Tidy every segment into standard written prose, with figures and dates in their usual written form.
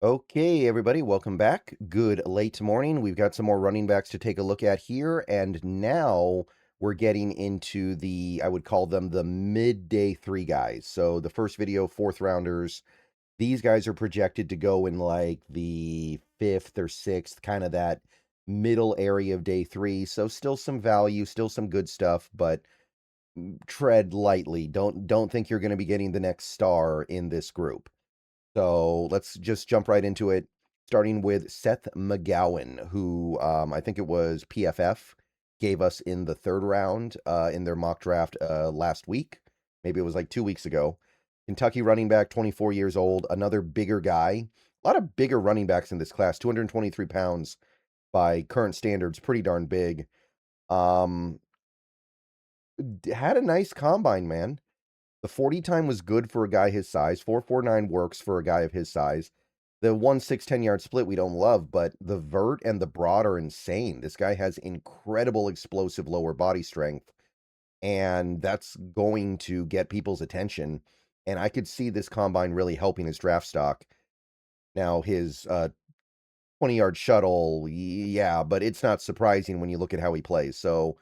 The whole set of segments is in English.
Okay, everybody, welcome back. Good late morning. We've got some more running backs to take a look at here, and now we're getting into I would call them the midday three guys. So the first video, fourth rounders, these guys are projected to go in like the fifth or sixth, kind of that middle area of day three. So still some value, still some good stuff, but tread lightly. Don't think you're going to be getting the next star in this group. So let's just jump right into it, starting with Seth McGowan, who I think it was PFF gave us in the third round in their mock draft last week. Maybe it was like 2 weeks ago. Kentucky running back, 24 years old, another bigger guy. A lot of bigger running backs in this class, 223 pounds by current standards, pretty darn big. Um, had a nice combine, man. The 40 time was good for a guy his size. 4.49 works for a guy of his size. The 1.6 10-yard split we don't love, but the vert and the broad are insane. This guy has incredible explosive lower body strength, and that's going to get people's attention. And I could see this combine really helping his draft stock. Now, his 20-yard shuttle, yeah, but it's not surprising when you look at how he plays. So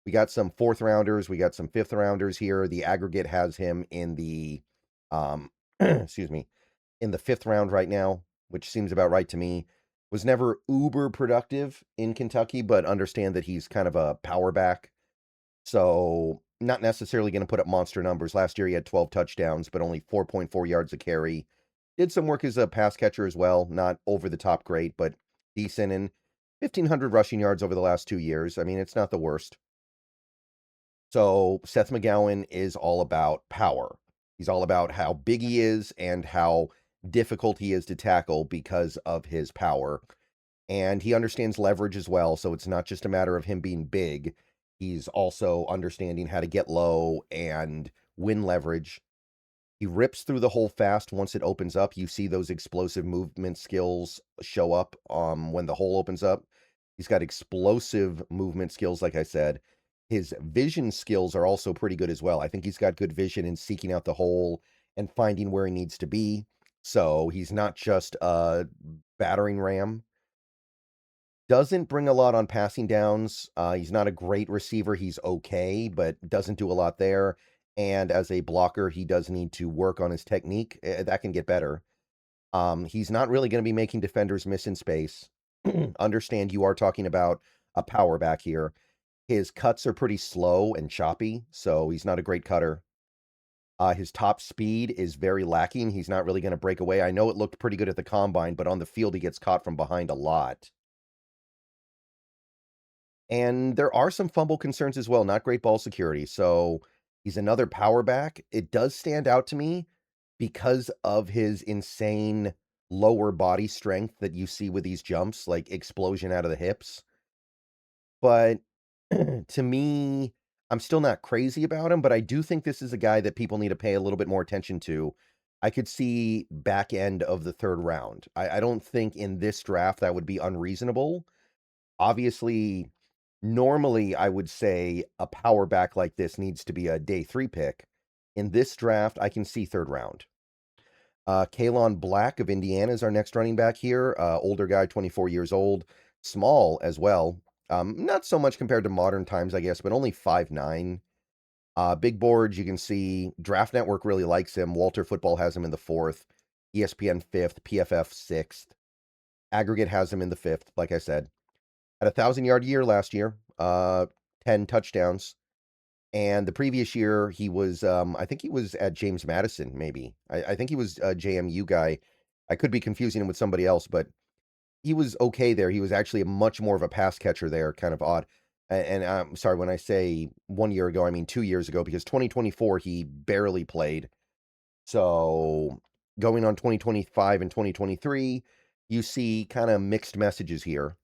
we got some fourth rounders, we got some fifth rounders here. The aggregate has him in the excuse me, in the fifth round right now, which seems about right to me. Was never uber productive in Kentucky, but understand that he's kind of a power back. So not necessarily going to put up monster numbers. Last year he had 12 touchdowns, but only 4.4 yards a carry. Did some work as a pass catcher as well. Not over the top great, but decent. And 1,500 rushing yards over the last 2 years. I mean, it's not the worst. So Seth McGowan is all about power. He's all about how big he is and how difficult he is to tackle because of his power. And he understands leverage as well. So it's not just a matter of him being big. He's also understanding how to get low and win leverage. He rips through the hole fast once it opens up. You see those explosive movement skills show up when the hole opens up. He's got explosive movement skills, like I said. His vision skills are also pretty good as well. I think he's got good vision in seeking out the hole and finding where he needs to be. So he's not just a battering ram. Doesn't bring a lot on passing downs. He's not a great receiver. He's okay, but doesn't do a lot there. And as a blocker, he does need to work on his technique. That can get better. He's not really going to be making defenders miss in space. Understand you are talking about a power back here. His cuts are pretty slow and choppy, so he's not a great cutter. His top speed is very lacking. He's not really going to break away. I know it looked pretty good at the combine, but on the field, he gets caught from behind a lot. And there are some fumble concerns as well, not great ball security. So he's another power back. It does stand out to me because of his insane lower body strength that you see with these jumps, like explosion out of the hips. But to me, I'm still not crazy about him, but I do think this is a guy that people need to pay a little bit more attention to. I could see back end of the third round. I don't think in this draft that would be unreasonable. Obviously, normally I would say a power back like this needs to be a day three pick. In this draft, I can see third round. Kaelon Black of Indiana is our next running back here. Older guy, 24 years old, small as well. Not so much compared to modern times, I guess, but only 5'9". Big boards, you can see Draft Network really likes him. Walter Football has him in the fourth. ESPN fifth. PFF sixth. Aggregate has him in the fifth, like I said. Had a 1,000-yard year last year, 10 touchdowns. And the previous year, he was, I think he was at James Madison, maybe. I think he was a JMU guy. I could be confusing him with somebody else, but he was okay there. He was actually much more of a pass catcher there, kind of odd. And I'm sorry, when I say 1 year ago, I mean 2 years ago, because 2024, he barely played. So going on 2025 and 2023, you see kind of mixed messages here.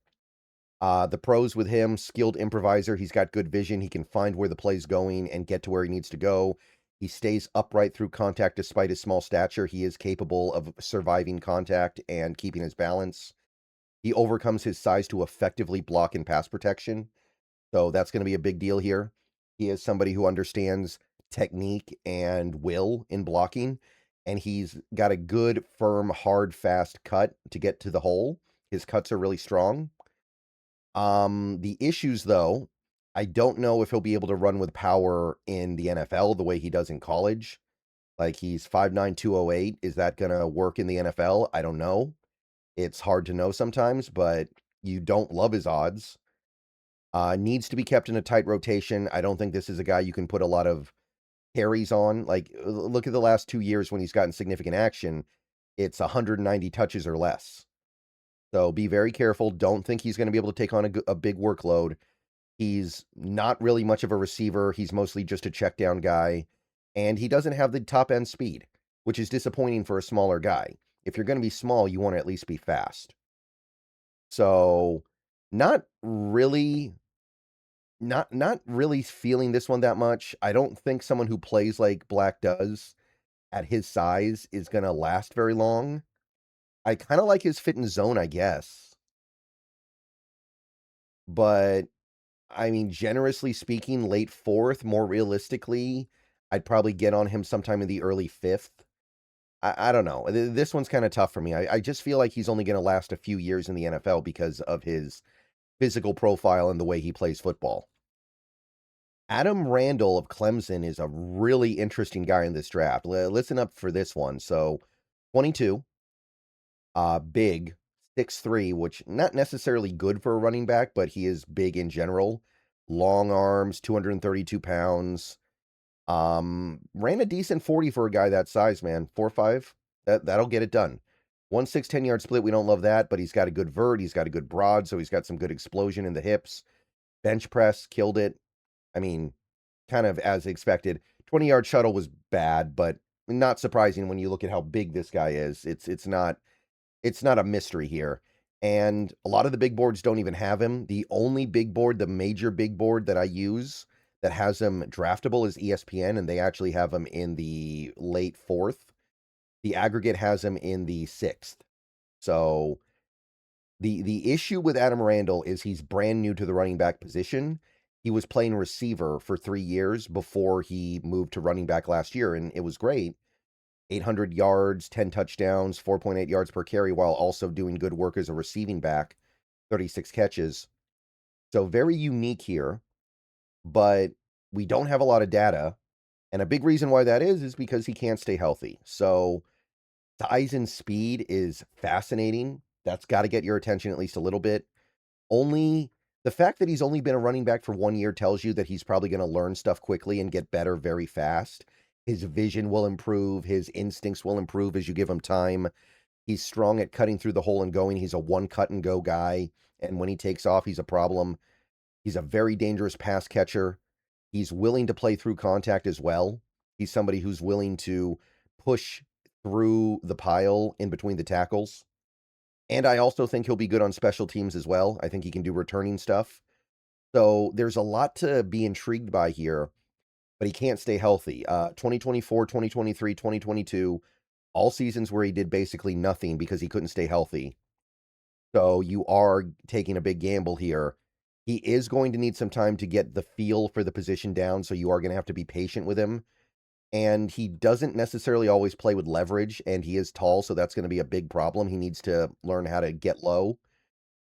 The pros with him, skilled improviser. He's got good vision. He can find where the play's going and get to where he needs to go. He stays upright through contact despite his small stature. He is capable of surviving contact and keeping his balance. He overcomes his size to effectively block in pass protection. So that's going to be a big deal here. He is somebody who understands technique and will in blocking. and he's got a good, firm, hard, fast cut to get to the hole. His cuts are really strong. The issues, though, I don't know if he'll be able to run with power in the NFL the way he does in college. Like, he's 5'9", 208. Is that going to work in the NFL? I don't know. It's hard to know sometimes, but you don't love his odds. Needs to be kept in a tight rotation. I don't think this is a guy you can put a lot of carries on. Like, look at the last 2 years when he's gotten significant action. It's 190 touches or less. So be very careful. Don't think he's going to be able to take on a big workload. He's not really much of a receiver. He's mostly just a check down guy. And he doesn't have the top end speed, which is disappointing for a smaller guy. If you're going to be small, you want to at least be fast. So not really not really feeling this one that much. I don't think someone who plays like Black does at his size is going to last very long. I kind of like his fit in zone, I guess. But I mean, generously speaking, late fourth, more realistically, I'd probably get on him sometime in the early fifth. I don't know. This one's kind of tough for me. I just feel like he's only going to last a few years in the NFL because of his physical profile and the way he plays football. Adam Randall of Clemson is a really interesting guy in this draft. Listen up for this one. So, 22, big, 6'3", which not necessarily good for a running back, but he is big in general. Long arms, 232 pounds. Ran a decent 40 for a guy that size, man. 4.5. That'll get it done. 1.6 10-yard split. We don't love that, but he's got a good vert. He's got a good broad, so he's got some good explosion in the hips. Bench press, killed it. I mean, kind of as expected. 20-yard shuttle was bad, but not surprising when you look at how big this guy is. It's not a mystery here. And a lot of the big boards don't even have him. The only big board, the major big board that I use that has him draftable is ESPN, and they actually have him in the late fourth. The aggregate has him in the sixth. So the issue with Adam Randall is he's brand new to the running back position. He was playing receiver for 3 years before he moved to running back last year, and it was great. 800 yards, 10 touchdowns, 4.8 yards per carry, while also doing good work as a receiving back, 36 catches. So very unique here, but we don't have a lot of data. And a big reason why that is because he can't stay healthy. So size and speed is fascinating. That's got to get your attention at least a little bit. Only the fact that he's only been a running back for 1 year tells you that he's probably going to learn stuff quickly and get better very fast. His vision will improve. His instincts will improve as you give him time. He's strong at cutting through the hole and going. He's a one cut and go guy. And when he takes off, he's a problem. He's a very dangerous pass catcher. He's willing to play through contact as well. He's somebody who's willing to push through the pile in between the tackles. And I also think he'll be good on special teams as well. I think he can do returning stuff. So there's a lot to be intrigued by here, but he can't stay healthy. 2024, 2023, 2022, all seasons where he did basically nothing because he couldn't stay healthy. So you are taking a big gamble here. He is going to need some time to get the feel for the position down, so you are going to have to be patient with him. And he doesn't necessarily always play with leverage, and he is tall, so that's going to be a big problem. He needs to learn how to get low.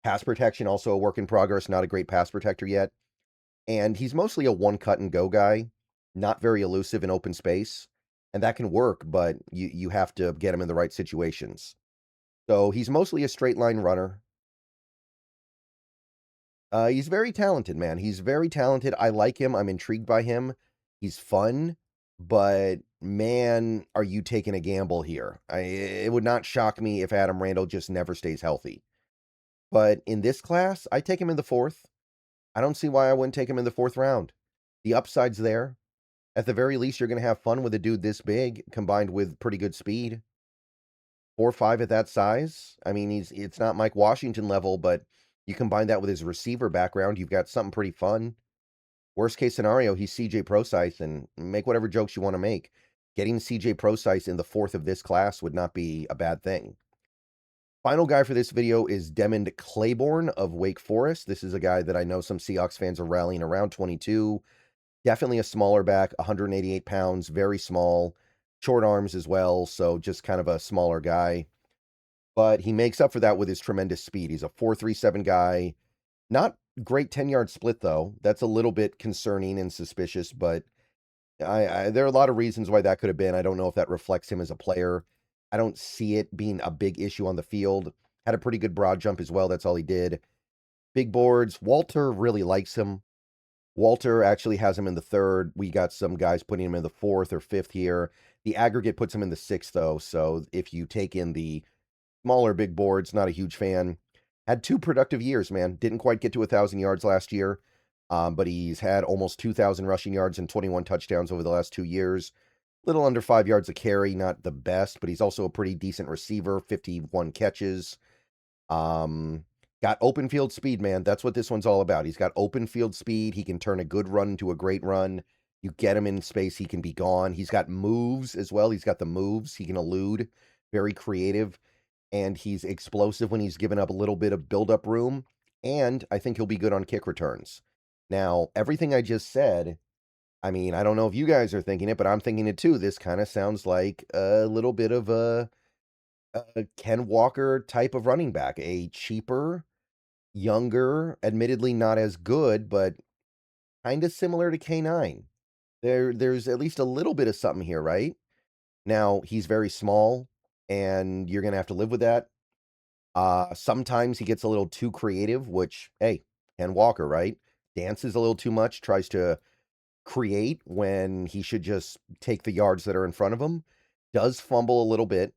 Pass protection, also a work in progress, not a great pass protector yet. And he's mostly a one cut and go guy, not very elusive in open space. And that can work, but you have to get him in the right situations. So he's mostly a straight line runner. He's very talented, man. He's very talented. I like him. I'm intrigued by him. He's fun, but man, are you taking a gamble here? It would not shock me if Adam Randall just never stays healthy. But in this class, I take him in the fourth. I don't see why I wouldn't take him in the fourth round. The upside's there. At the very least, you're going to have fun with a dude this big, combined with pretty good speed. 4.5 at that size. I mean, it's not Mike Washington level, but you combine that with his receiver background, you've got something pretty fun. Worst case scenario, he's CJ Procise, and make whatever jokes you want to make. Getting CJ Procise in the fourth of this class would not be a bad thing. Final guy for this video is Devin Claiborne of Wake Forest. This is a guy that I know some Seahawks fans are rallying around, 22. Definitely a smaller back, 188 pounds, very small. short arms as well, so just kind of a smaller guy. But he makes up for that with his tremendous speed. He's a 4.37 guy. Not great 10-yard split, though. That's a little bit concerning and suspicious, but there are a lot of reasons why that could have been. I don't know if that reflects him as a player. I don't see it being a big issue on the field. Had a pretty good broad jump as well. That's all he did. Big boards. Walter really likes him. Walter actually has him in the third. We got some guys putting him in the fourth or fifth here. The aggregate puts him in the sixth, though. So if you take in the smaller big boards, not a huge fan. Had 2 productive years, man. Didn't quite get to 1,000 yards last year, but he's had almost 2,000 rushing yards and 21 touchdowns over the last 2 years. Little under 5 yards a carry, not the best, but he's also a pretty decent receiver, 51 catches. Got open field speed, man. That's what this one's all about. He's got open field speed. He can turn a good run into a great run. You get him in space, he can be gone. He's got moves as well. He's got the moves. He can elude. Very creative. And he's explosive when he's given up a little bit of build-up room. And I think he'll be good on kick returns. Now, everything I just said, I mean, I don't know if you guys are thinking it, but I'm thinking it too. This kind of sounds like a little bit of a Ken Walker type of running back. A cheaper, younger, admittedly not as good, but kind of similar to K9. There's at least a little bit of something here, right? Now, he's very small, and you're going to have to live with that. Sometimes he gets a little too creative, which, hey, Ken Walker, right? Dances a little too much, tries to create when he should just take the yards that are in front of him. Does fumble a little bit.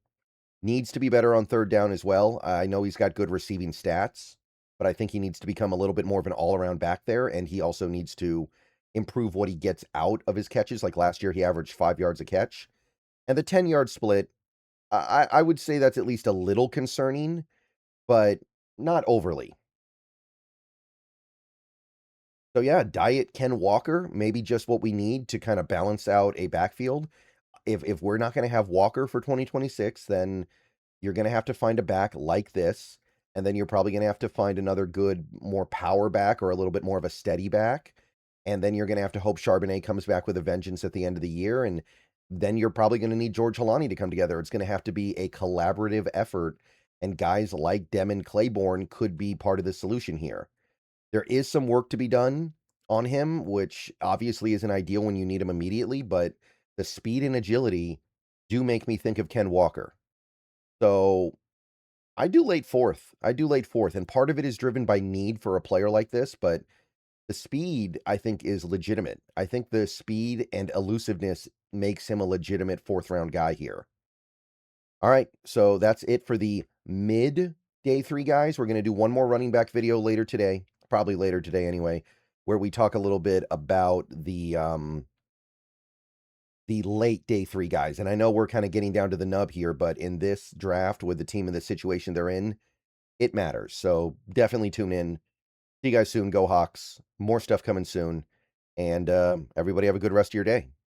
Needs to be better on third down as well. I know he's got good receiving stats, but I think he needs to become a little bit more of an all-around back there, and he also needs to improve what he gets out of his catches. Like last year, he averaged 5 yards a catch. And the 10-yard split, I would say that's at least a little concerning, but not overly. So yeah, diet Ken Walker, maybe just what we need to kind of balance out a backfield. If we're not going to have Walker for 2026, then you're going to have to find a back like this, and then you're probably going to have to find another good, more power back or a little bit more of a steady back. And then you're going to have to hope Charbonnet comes back with a vengeance at the end of the year, and then you're probably going to need George Holani to come together. It's going to have to be a collaborative effort, and guys like Demon Claiborne could be part of the solution here. There is some work to be done on him, which obviously isn't ideal when you need him immediately, but the speed and agility do make me think of Ken Walker. So I do late fourth. And part of it is driven by need for a player like this, but the speed, I think, is legitimate. I think the speed and elusiveness makes him a legitimate fourth round guy here. All right, so that's it for the mid day 3 guys. We're going to do one more running back video later today, probably later today anyway, where we talk a little bit about the late day 3 guys. And I know we're kind of getting down to the nub here, but in this draft with the team in the situation they're in, it matters. So definitely tune in. See you guys soon. Go Hawks. More stuff coming soon. And everybody have a good rest of your day.